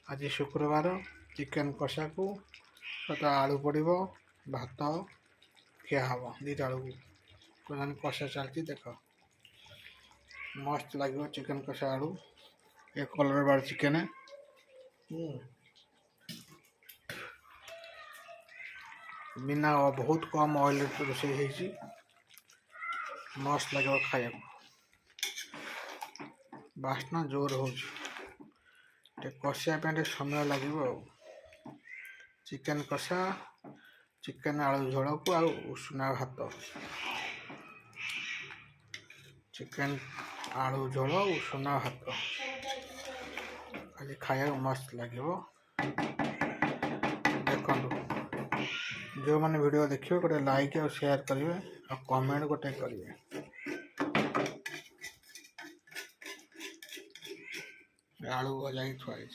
आज शुक्रवार चिकेन कषा को तो आलू पड़ो भात खिया हम दीटा बेलू कषा चलती देख मस्त लगे चिकेन कषा आलू एक कलर बार चिकेन बिना बहुत कम ऑयल रोषे मस्त लगे खाया बास्ना जोर हो कषिया समय लगे चिकेन कषा चिकेन आलू झोल को उषुना भात चिकेन आलू झोल उषुना भात खाली खाया मस्त लगे देखो जो मैंने वीडियो देखिए गोटे लाइक और शेयर करेंगे और कमेंट गोटे करेंगे आलू भजा ही थुआई।